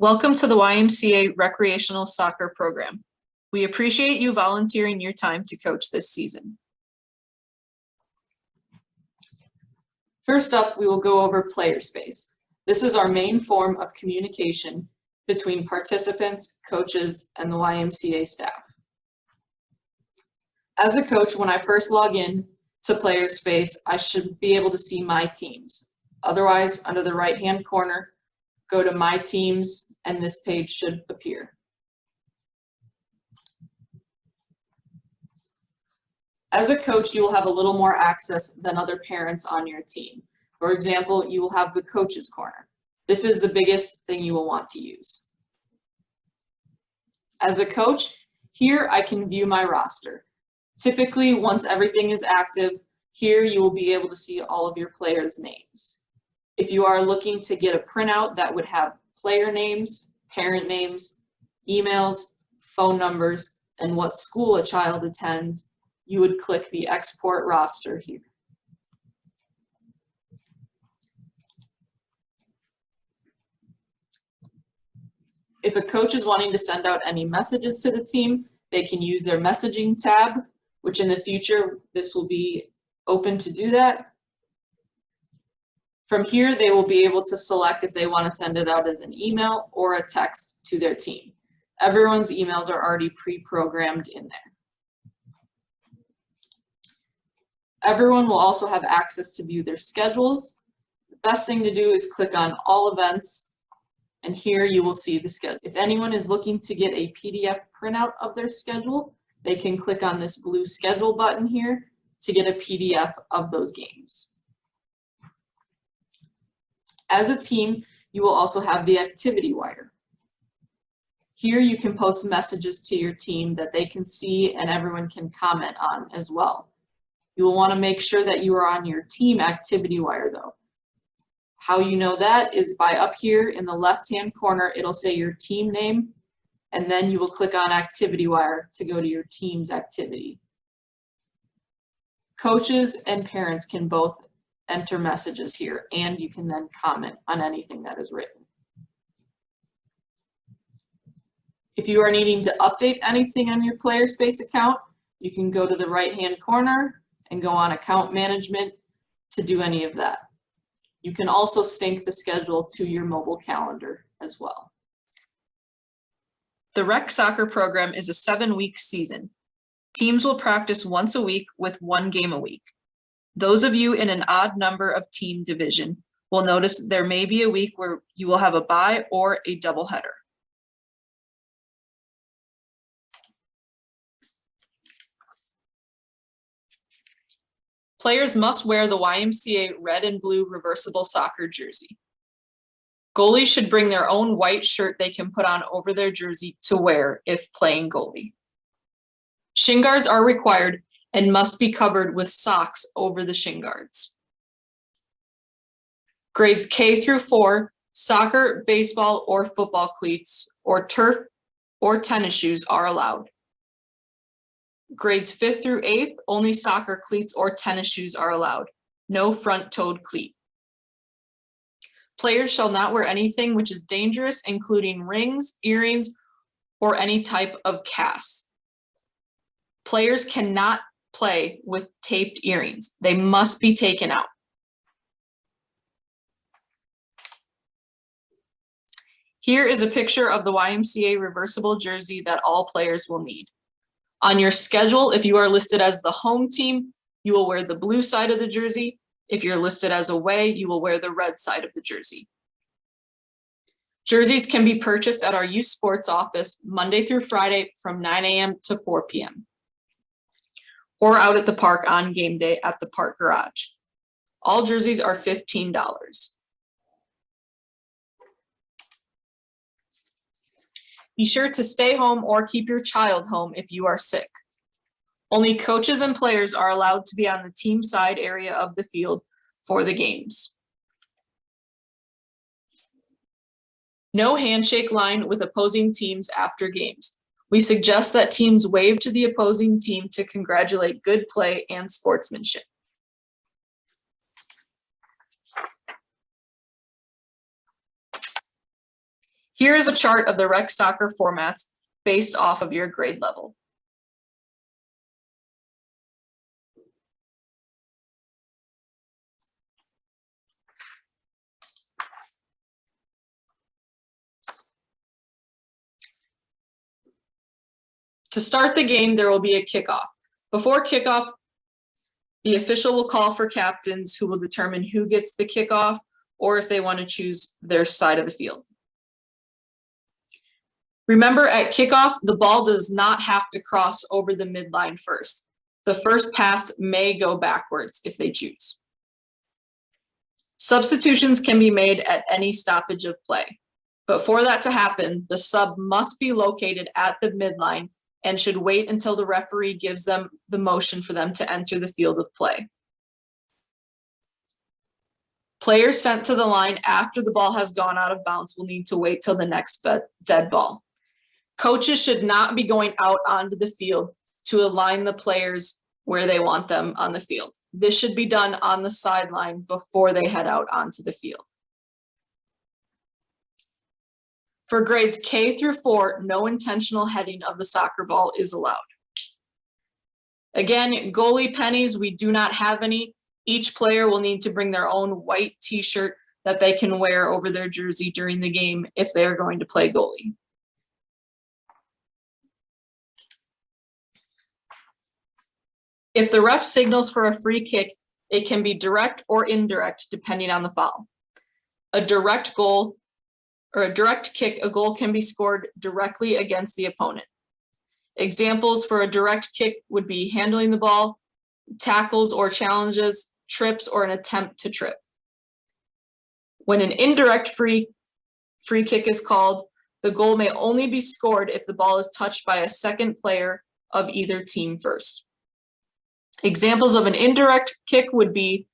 Welcome to the YMCA Recreational Soccer Program. We appreciate you volunteering your time to coach this season. First up, we will go over PLAYERSPACE. This is our main form of communication between participants, coaches, and the YMCA staff. As a coach, when I first log in to PLAYERSPACE, I should be able to see my teams. Otherwise, under the right-hand corner, go to My Teams, and this page should appear. As a coach, you will have a little more access than other parents on your team. For example, you will have the Coach's Corner. This is the biggest thing you will want to use. As a coach, here I can view my roster. Typically, once everything is active, here you will be able to see all of your players' names. If you are looking to get a printout that would have player names, parent names, emails, phone numbers, and what school a child attends, you would click the Export Roster here. If a coach is wanting to send out any messages to the team, they can use their messaging tab, which in the future, this will be open to do that. From here, they will be able to select if they want to send it out as an email or a text to their team. Everyone's emails are already pre-programmed in there. Everyone will also have access to view their schedules. The best thing to do is click on All Events, and here you will see the schedule. If anyone is looking to get a PDF printout of their schedule, they can click on this blue Schedule button here to get a PDF of those games. As a team, you will also have the activity wire. Here you can post messages to your team that they can see and everyone can comment on as well. You will want to make sure that you are on your team activity wire though. How you know that is by up here in the left-hand corner, it'll say your team name, and then you will click on activity wire to go to your team's activity. Coaches and parents can both enter messages here, and you can then comment on anything that is written. If you are needing to update anything on your PLAYERSPACE account, you can go to the right-hand corner and go on Account Management to do any of that. You can also sync the schedule to your mobile calendar as well. The Rec Soccer program is a 7-week season. Teams will practice once a week with 1 game a week. Those of you in an odd number of team division will notice there may be a week where you will have a bye or a doubleheader. Players must wear the YMCA red and blue reversible soccer jersey. Goalies should bring their own white shirt they can put on over their jersey to wear if playing goalie. Shin guards are required and must be covered with socks over the shin guards. Grades K through 4, soccer, baseball, or football cleats, or turf or tennis shoes are allowed. Grades 5th through 8th, only soccer cleats or tennis shoes are allowed. No front-toed cleat. Players shall not wear anything which is dangerous, including rings, earrings, or any type of cast. Players cannot play with taped earrings. They must be taken out. Here is a picture of the YMCA reversible jersey that all players will need. On your schedule, if you are listed as the home team, you will wear the blue side of the jersey. If you're listed as away, you will wear the red side of the jersey. Jerseys can be purchased at our youth sports office Monday through Friday from 9 a.m. to 4 p.m. or out at the park on game day at the park garage. All jerseys are $15. Be sure to stay home or keep your child home if you are sick. Only coaches and players are allowed to be on the team side area of the field for the games. No handshake line with opposing teams after games. We suggest that teams wave to the opposing team to congratulate good play and sportsmanship. Here is a chart of the rec soccer formats based off of your grade level. To start the game, there will be a kickoff. Before kickoff, the official will call for captains who will determine who gets the kickoff or if they want to choose their side of the field. Remember, at kickoff, the ball does not have to cross over the midline first. The first pass may go backwards if they choose. Substitutions can be made at any stoppage of play, but for that to happen, the sub must be located at the midline and should wait until the referee gives them the motion for them to enter the field of play. Players sent to the line after the ball has gone out of bounds will need to wait till the next dead ball. Coaches should not be going out onto the field to align the players where they want them on the field. This should be done on the sideline before they head out onto the field. For grades K through 4, no intentional heading of the soccer ball is allowed. Again, goalie pennies, we do not have any. Each player will need to bring their own white t-shirt that they can wear over their jersey during the game if they are going to play goalie. If the ref signals for a free kick, it can be direct or indirect depending on the foul. A direct goal or a direct kick, a goal can be scored directly against the opponent. Examples for a direct kick would be handling the ball, tackles or challenges, trips, or an attempt to trip. When an indirect free kick is called, the goal may only be scored if the ball is touched by a second player of either team first. Examples of an indirect kick would be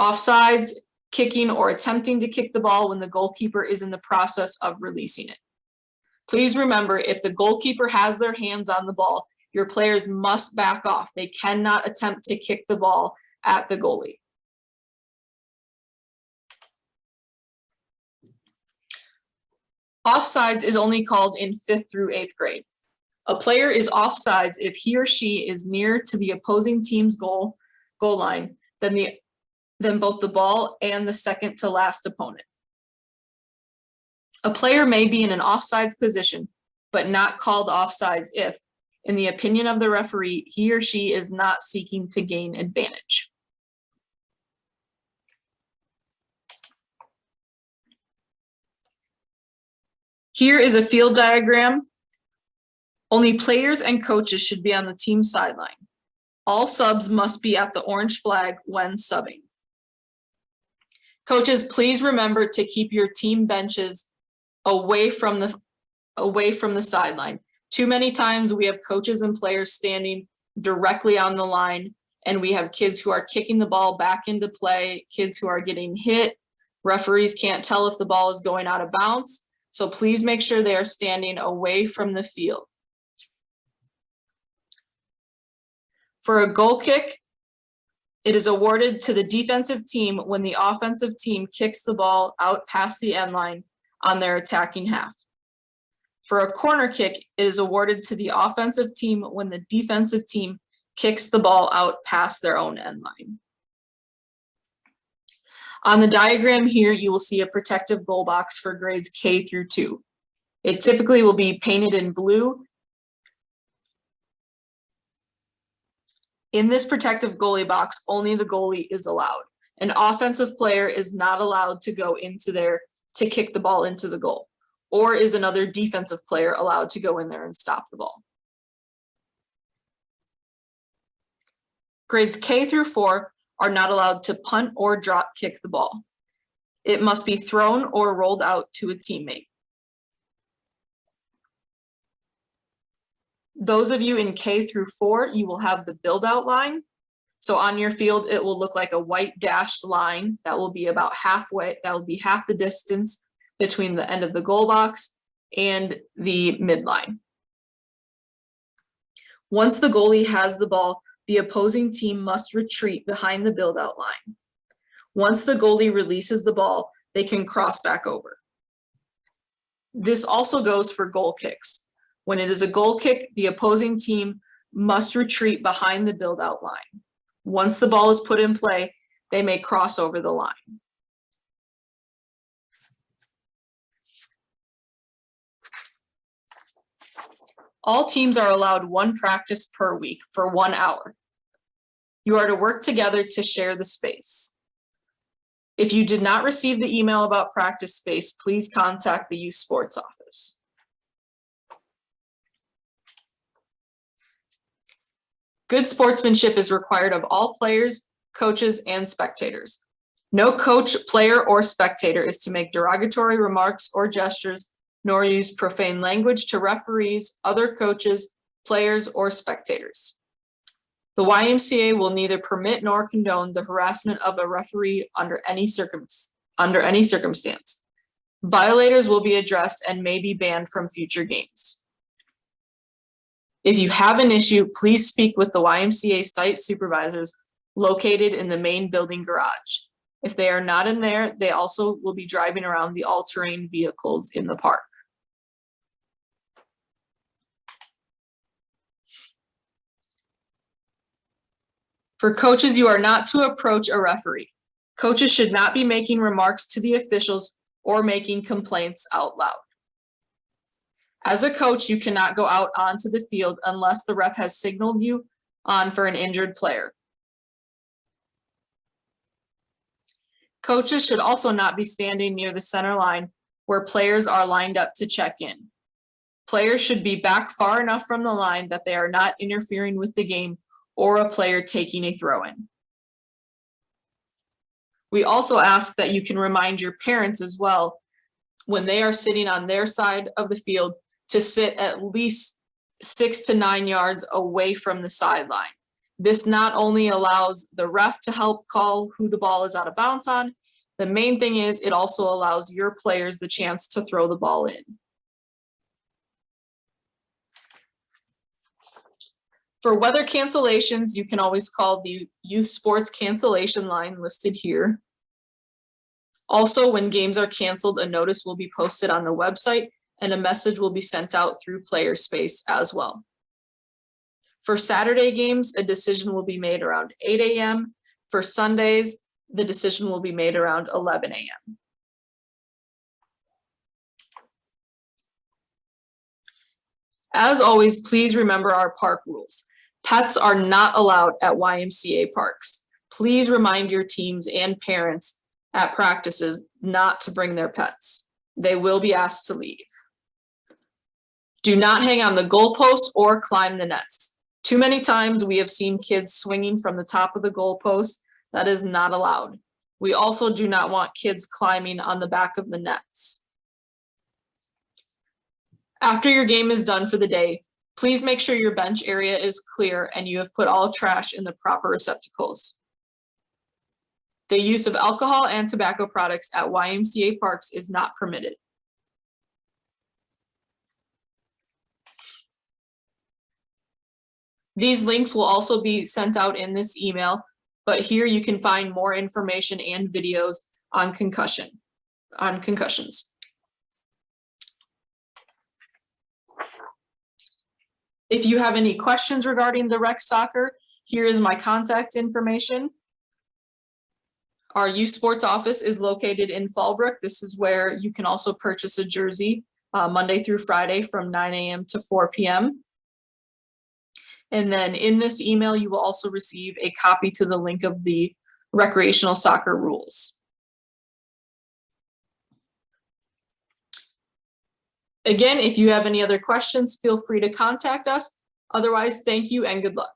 offsides, kicking or attempting to kick the ball when the goalkeeper is in the process of releasing it. Please remember, if the goalkeeper has their hands on the ball, your players must back off. They cannot attempt to kick the ball at the goalie. Offsides is only called in 5th through 8th grade. A player is offsides if he or she is near to the opposing team's goal line than both the ball and the second to last opponent. A player may be in an offsides position, but not called offsides if, in the opinion of the referee, he or she is not seeking to gain advantage. Here is a field diagram. Only players and coaches should be on the team sideline. All subs must be at the orange flag when subbing. Coaches, please remember to keep your team benches away from the sideline. Too many times we have coaches and players standing directly on the line, and we have kids who are kicking the ball back into play, kids who are getting hit. Referees can't tell if the ball is going out of bounds, so please make sure they are standing away from the field. For a goal kick, it is awarded to the defensive team when the offensive team kicks the ball out past the end line on their attacking half. For a corner kick, it is awarded to the offensive team when the defensive team kicks the ball out past their own end line. On the diagram here, you will see a protective goal box for grades K through 2. It typically will be painted in blue. In this protective goalie box, only the goalie is allowed. An offensive player is not allowed to go into there to kick the ball into the goal, or is another defensive player allowed to go in there and stop the ball. Grades K through 4 are not allowed to punt or drop kick the ball. It must be thrown or rolled out to a teammate. Those of you in K through 4, you will have the build out line. So on your field, it will look like a white dashed line that will be about halfway, that will be half the distance between the end of the goal box and the midline. Once the goalie has the ball, the opposing team must retreat behind the build out line. Once the goalie releases the ball, they can cross back over. This also goes for goal kicks. When it is a goal kick, the opposing team must retreat behind the build-out line. Once the ball is put in play, they may cross over the line. All teams are allowed one practice per week for 1 hour. You are to work together to share the space. If you did not receive the email about practice space, please contact the youth sports office. Good sportsmanship is required of all players, coaches, and spectators. No coach, player, or spectator is to make derogatory remarks or gestures, nor use profane language to referees, other coaches, players, or spectators. The YMCA will neither permit nor condone the harassment of a referee under any circumstance. Violators will be addressed and may be banned from future games. If you have an issue, please speak with the YMCA site supervisors located in the main building garage. If they are not in there, they also will be driving around the all-terrain vehicles in the park. For coaches, you are not to approach a referee. Coaches should not be making remarks to the officials or making complaints out loud. As a coach, you cannot go out onto the field unless the ref has signaled you on for an injured player. Coaches should also not be standing near the center line where players are lined up to check in. Players should be back far enough from the line that they are not interfering with the game or a player taking a throw-in. We also ask that you can remind your parents as well when they are sitting on their side of the field to sit at least 6 to 9 yards away from the sideline. This not only allows the ref to help call who the ball is out of bounds on, the main thing is it also allows your players the chance to throw the ball in. For weather cancellations, you can always call the youth sports cancellation line listed here. Also, when games are canceled, a notice will be posted on the website and a message will be sent out through PLAYERSPACE as well. For Saturday games, a decision will be made around 8 a.m. For Sundays, the decision will be made around 11 a.m. As always, please remember our park rules. Pets are not allowed at YMCA parks. Please remind your teams and parents at practices not to bring their pets. They will be asked to leave. Do not hang on the goalposts or climb the nets. Too many times we have seen kids swinging from the top of the goalpost. That is not allowed. We also do not want kids climbing on the back of the nets. After your game is done for the day, please make sure your bench area is clear and you have put all trash in the proper receptacles. The use of alcohol and tobacco products at YMCA parks is not permitted. These links will also be sent out in this email, but here you can find more information and videos on concussions. If you have any questions regarding the rec soccer, here is my contact information. Our youth sports office is located in Fallbrook. This is where you can also purchase a jersey Monday through Friday from 9 a.m. to 4 p.m. And then in this email, you will also receive a copy to the link of the recreational soccer rules. Again, if you have any other questions, feel free to contact us. Otherwise, thank you and good luck.